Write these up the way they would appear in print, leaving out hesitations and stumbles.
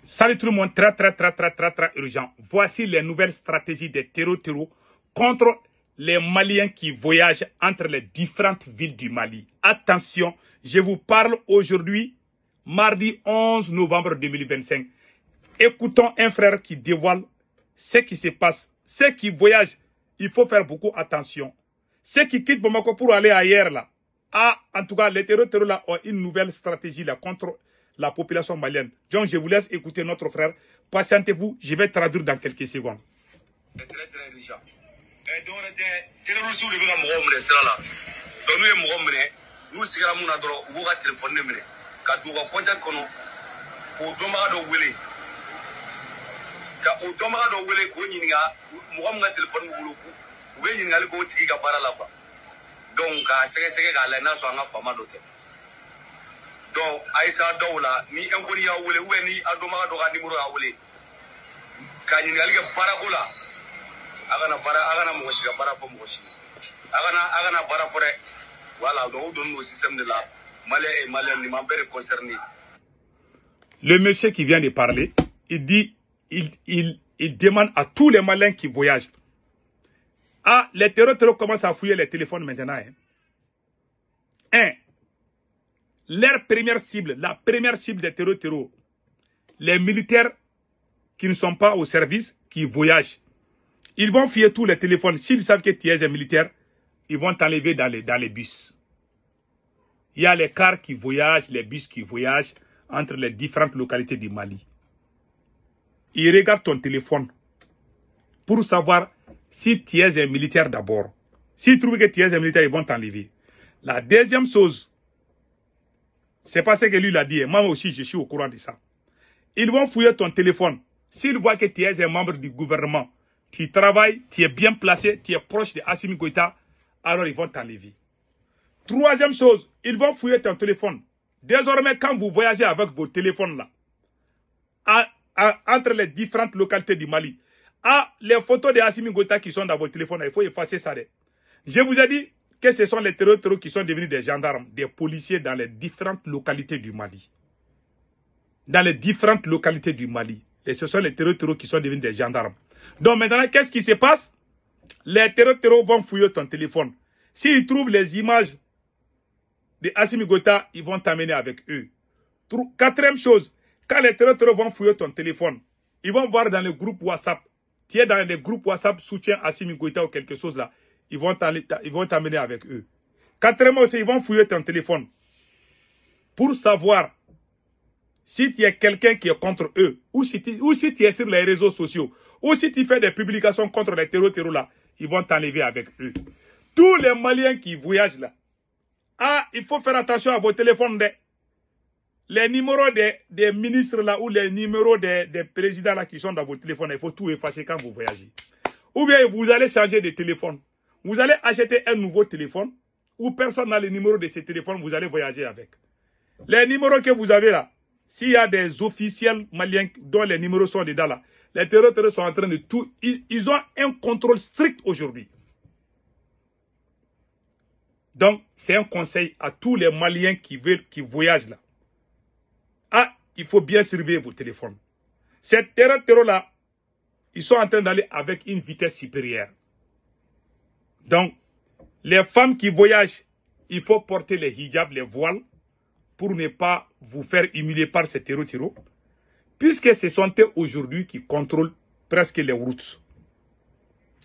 Salut tout le monde, très urgent. Voici les nouvelles stratégies des terreaux contre les Maliens qui voyagent entre les différentes villes du Mali. Attention, je vous parle aujourd'hui, mardi 11 novembre 2025. Écoutons un frère qui dévoile ce qui se passe. Ceux qui voyagent, il faut faire beaucoup attention. Ceux qui quittent Bamako pour aller ailleurs là, en tout cas, les terreaux là ont une nouvelle stratégie là contre la population malienne. Donc, je vous laisse écouter notre frère. Patientez-vous, je vais traduire dans quelques secondes. C'est très riche. Et donc, terroristes de la Mohamed Sala. Donc, nous, Mohamed, nous, c'est la Mouna Doro, ou à téléphoner, quand nous avons contact qu'on a, au Domado Willy. Au Domado Willy, Mohamed a téléphoné au Willy, il y a le côté qui a parlé là-bas. Donc, c'est que la nation a fait mal. Donc, Aïssa Doula, ni Nkoni Yaoule, ou ni Adoma Dora Nimuro Yaoule. Kanyingali Paragola. Agana Moshi, Parafomoshi. Agana Parafore. Voilà, donc on donne au système de la Malais et Malais, ni m'embêter concerné. Le monsieur qui vient de parler, il dit, il demande à tous les Maliens qui voyagent. Les terroristes commencent à fouiller les téléphones maintenant. Leur première cible, la première cible des terreaux, les militaires qui ne sont pas au service, qui voyagent. Ils vont fouiller tous les téléphones. S'ils savent que tu es un militaire, ils vont t'enlever dans les bus. Il y a les cars qui voyagent, les bus qui voyagent entre les différentes localités du Mali. Ils regardent ton téléphone pour savoir si tu es un militaire d'abord. S'ils trouvent que tu es un militaire, ils vont t'enlever. La deuxième chose, c'est pas ce que lui l'a dit. Moi aussi, je suis au courant de ça. Ils vont fouiller ton téléphone. S'ils voient que tu es un membre du gouvernement, tu travailles, tu es bien placé, tu es proche de Assimi Goïta, alors ils vont t'enlever. Troisième chose, ils vont fouiller ton téléphone. Désormais, quand vous voyagez avec vos téléphones là, entre les différentes localités du Mali, les photos de Assimi Goïta qui sont dans vos téléphones, il faut effacer ça. Je vous ai dit que ce sont les terroristes qui sont devenus des gendarmes, des policiers dans les différentes localités du Mali. Dans les différentes localités du Mali. Et ce sont les terroristes qui sont devenus des gendarmes. Donc maintenant, qu'est-ce qui se passe? Les terroristes vont fouiller ton téléphone. S'ils trouvent les images de Assimi Goïta, ils vont t'amener avec eux. Quatrième chose, quand les terroristes vont fouiller ton téléphone, ils vont voir dans le groupe WhatsApp. Tu es dans les groupes WhatsApp soutien Assimi Goïta ou quelque chose là. Ils vont t'amener avec eux. Quatrièmement aussi, ils vont fouiller ton téléphone pour savoir si tu es quelqu'un qui est contre eux, ou si tu es sur les réseaux sociaux, ou si tu fais des publications contre les terroristes là, ils vont t'enlever avec eux. Tous les Maliens qui voyagent là, il faut faire attention à vos téléphones. Les numéros des ministres là, ou les numéros des présidents là qui sont dans vos téléphones, il faut tout effacer quand vous voyagez. Ou bien vous allez changer de téléphone. Vous allez acheter un nouveau téléphone où personne n'a le numéro de ce téléphone, vous allez voyager avec. Les numéros que vous avez là, s'il y a des officiels maliens dont les numéros sont dedans là, les terroristes sont en train de tout. Ils ont un contrôle strict aujourd'hui. Donc, c'est un conseil à tous les Maliens qui voyagent là. Il faut bien surveiller vos téléphones. Ces terroristes là, ils sont en train d'aller avec une vitesse supérieure. Donc, les femmes qui voyagent, il faut porter les hijabs, les voiles, pour ne pas vous faire humilier par ces terroristes, puisque ce sont eux aujourd'hui qui contrôlent presque les routes.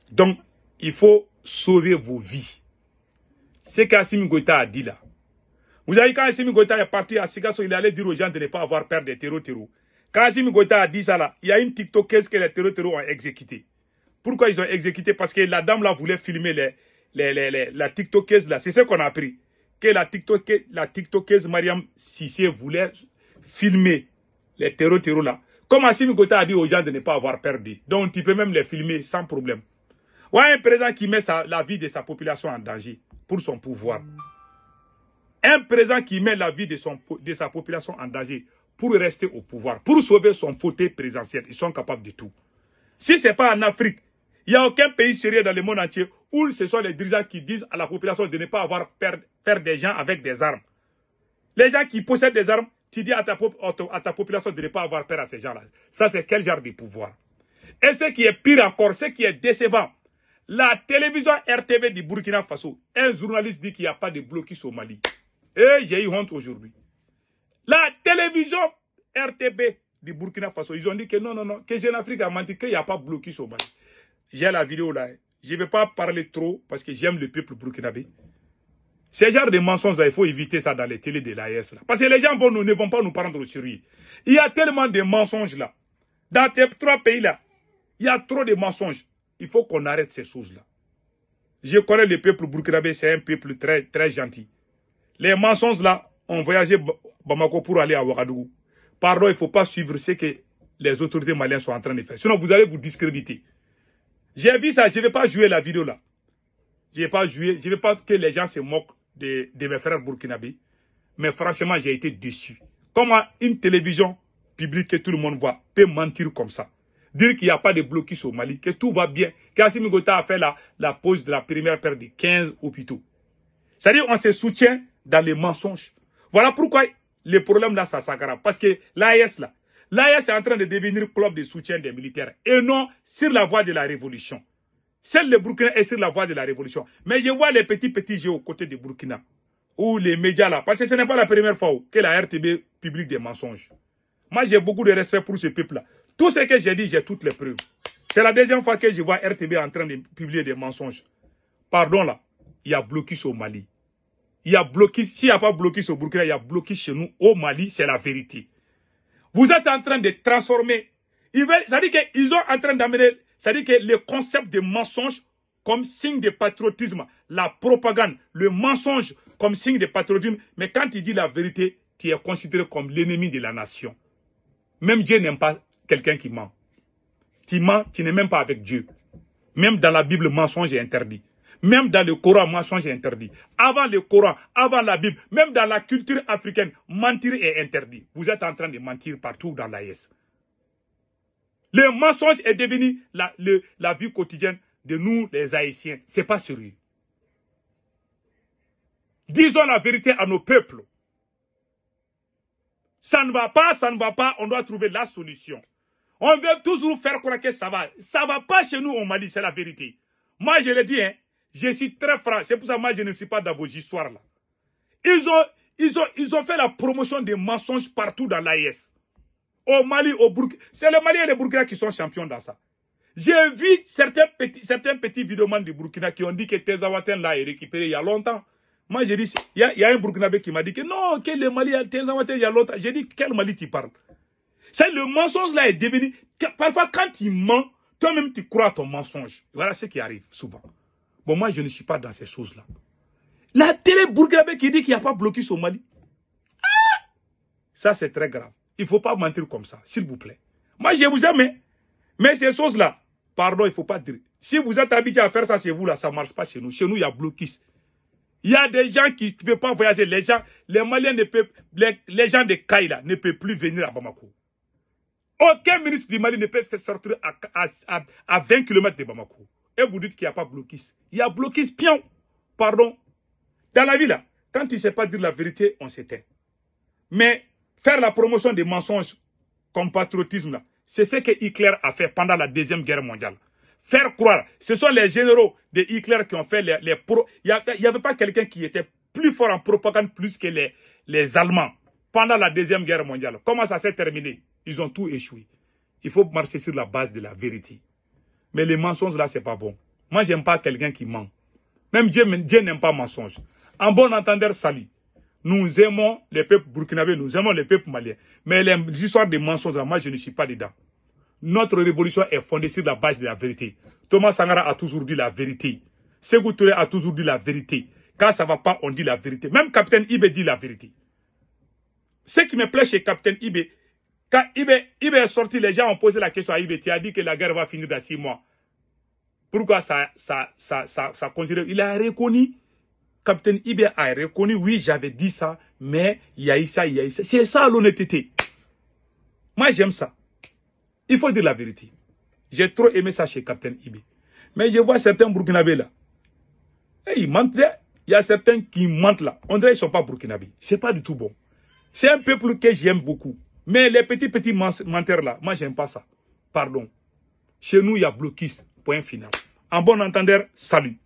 Donc, il faut sauver vos vies. C'est qu'Assimi Goïta a dit là. Vous avez quand Assimi Goïta est parti à Sigasso, il allait dire aux gens de ne pas avoir peur des terroristes. Quand Assimi Goïta a dit ça là, il y a une TikTokeuse que les terroristes ont exécutée. Pourquoi ils ont exécuté? Parce que la dame là voulait filmer la TikTokeuse là. C'est ce qu'on a appris. Que la TikTokeuse Mariam Sissé voulait filmer les terroristes là. Comme Assimi Goïta a dit aux gens de ne pas avoir peur d'eux. Donc tu peux même les filmer sans problème. Ouais, un président qui met la vie de sa population en danger pour son pouvoir. Un président qui met la vie de sa population en danger pour rester au pouvoir, pour sauver son fauteuil présidentiel. Ils sont capables de tout. Si ce n'est pas en Afrique, il n'y a aucun pays sérieux dans le monde entier où ce sont les dirigeants qui disent à la population de ne pas avoir peur faire des gens avec des armes. Les gens qui possèdent des armes, tu dis à ta population de ne pas avoir peur à ces gens-là. Ça, c'est quel genre de pouvoir? Et ce qui est pire encore, ce qui est décevant, la télévision RTV du Burkina Faso, un journaliste dit qu'il n'y a pas de blocus au Mali. Et j'ai eu honte aujourd'hui. La télévision RTB du Burkina Faso, ils ont dit que non, que Jeune Afrique a menti, qu'il n'y a pas de blocus au Mali. J'ai la vidéo là. Je ne vais pas parler trop parce que j'aime le peuple burkinabé. Ce genre de mensonges là, il faut éviter ça dans les télés de l'AES là. Parce que les gens ne vont pas nous prendre au sérieux. Il y a tellement de mensonges là. Dans ces 3 pays là, il y a trop de mensonges. Il faut qu'on arrête ces choses là. Je connais le peuple burkinabé, c'est un peuple très, très gentil. Les mensonges là, on voyageait Bamako pour aller à Ouagadougou. Pardon, il ne faut pas suivre ce que les autorités maliennes sont en train de faire. Sinon, vous allez vous discréditer. J'ai vu ça, je ne vais pas jouer la vidéo là. Je ne vais pas jouer, je ne veux pas que les gens se moquent de mes frères burkinabés. Mais franchement, j'ai été déçu. Comment une télévision publique que tout le monde voit peut mentir comme ça? Dire qu'il n'y a pas de blocus au Mali, que tout va bien, qu'Assimi Goïta a fait la pause de la première paire de 15 hôpitaux. C'est-à-dire qu'on se soutient dans les mensonges. Voilà pourquoi le problème là, ça s'aggrave. Parce que l'AES là, l'AES est en train de devenir club de soutien des militaires et non sur la voie de la révolution. Seul le Burkina est sur la voie de la révolution. Mais je vois les petits jeux aux côtés du Burkina. Ou les médias là. Parce que ce n'est pas la première fois que la RTB publie des mensonges. Moi, j'ai beaucoup de respect pour ce peuple-là. Tout ce que j'ai dit, j'ai toutes les preuves. C'est la deuxième fois que je vois RTB en train de publier des mensonges. Pardon là, il y a blocus au Mali. Il y a blocus, s'il n'y a pas blocus au Burkina, il y a blocus chez nous au Mali, c'est la vérité. Vous êtes en train de transformer. C'est-à-dire qu'ils sont en train d'amener, c'est-à-dire que le concept de mensonge comme signe de patriotisme, la propagande, le mensonge comme signe de patriotisme, mais quand tu dis la vérité, tu es considéré comme l'ennemi de la nation. Même Dieu n'aime pas quelqu'un qui ment. Tu mens, tu n'es même pas avec Dieu. Même dans la Bible, mensonge est interdit. Même dans le Coran, mensonge est interdit. Avant le Coran, avant la Bible, même dans la culture africaine, mentir est interdit. Vous êtes en train de mentir partout dans l'AES. Le mensonge est devenu la vie quotidienne de nous, les Haïtiens. Ce n'est pas sérieux. Disons la vérité à nos peuples. Ça ne va pas, on doit trouver la solution. On veut toujours faire croire que ça va. Ça ne va pas chez nous au Mali, c'est la vérité. Moi, je le dis, hein, je suis très franc. C'est pour ça que moi, je ne suis pas dans vos histoires là. Ils ont fait la promotion des mensonges partout dans l'AES. Au Mali, au Burkina. C'est le Mali et le Burkina qui sont champions dans ça. J'ai vu certains petits vidéomans du Burkina qui ont dit que Tezawaten là est récupéré il y a longtemps. Moi, j'ai dit, il y a un Burkinabé qui m'a dit que non, que le Mali, Tezawaten il y a longtemps. J'ai dit, quel Mali tu parles? C'est le mensonge là est devenu. Parfois, quand il ment, toi-même tu crois à ton mensonge. Voilà ce qui arrive souvent. Bon, moi, je ne suis pas dans ces choses-là. La télé burkinabé qui dit qu'il n'y a pas blocus au Mali. Ah! Ça, c'est très grave. Il ne faut pas mentir comme ça, s'il vous plaît. Moi, je vous aime. Mais ces choses-là, pardon, il ne faut pas dire. Si vous êtes habitué à faire ça chez vous, là, ça ne marche pas chez nous. Chez nous, il y a blocus. Il y a des gens qui ne peuvent pas voyager. Les Maliens ne peuvent, les gens de Kaïla ne peuvent plus venir à Bamako. Aucun ministre du Mali ne peut faire sortir à 20 km de Bamako. Et vous dites qu'il n'y a pas blocus. Il y a blocus, pion. Pardon. Dans la vie, là, quand tu ne sais pas dire la vérité, on s'éteint. Mais faire la promotion des mensonges comme patriotisme, là, c'est ce que Hitler a fait pendant la Deuxième Guerre mondiale. Faire croire, ce sont les généraux de Hitler qui ont fait les pro. Il n'y avait pas quelqu'un qui était plus fort en propagande plus que les Allemands pendant la Deuxième Guerre mondiale. Comment ça s'est terminé? Ils ont tout échoué. Il faut marcher sur la base de la vérité. Mais les mensonges là, c'est pas bon. Moi, j'aime pas quelqu'un qui ment. Même Dieu n'aime pas mensonge. En bon entendeur, salut. Nous aimons les peuples burkinabés, nous aimons les peuples maliens. Mais les histoires de mensonges là, moi, je ne suis pas dedans. Notre révolution est fondée sur la base de la vérité. Thomas Sankara a toujours dit la vérité. Sékou Touré a toujours dit la vérité. Quand ça ne va pas, on dit la vérité. Même Capitaine Ibé dit la vérité. Ce qui me plaît chez Capitaine Ibé, quand Ibé est sorti, les gens ont posé la question à Ibé. Tu as dit que la guerre va finir dans 6 mois. Pourquoi ça continue? Il a reconnu, Capitaine Ibé a reconnu, oui, j'avais dit ça, mais il y a eu ça, il y a eu ça. C'est ça l'honnêteté. Moi, j'aime ça. Il faut dire la vérité. J'ai trop aimé ça chez Capitaine Ibé. Mais je vois certains Burkinabés là. Et ils mentent. Il y a certains qui mentent là. On dirait qu'ils ne sont pas Burkinabés. Ce n'est pas du tout bon. C'est un peuple que j'aime beaucoup. Mais les petits menteurs là, moi j'aime pas ça. Pardon. Chez nous, il y a blocus. Point final. En bon entendeur, salut.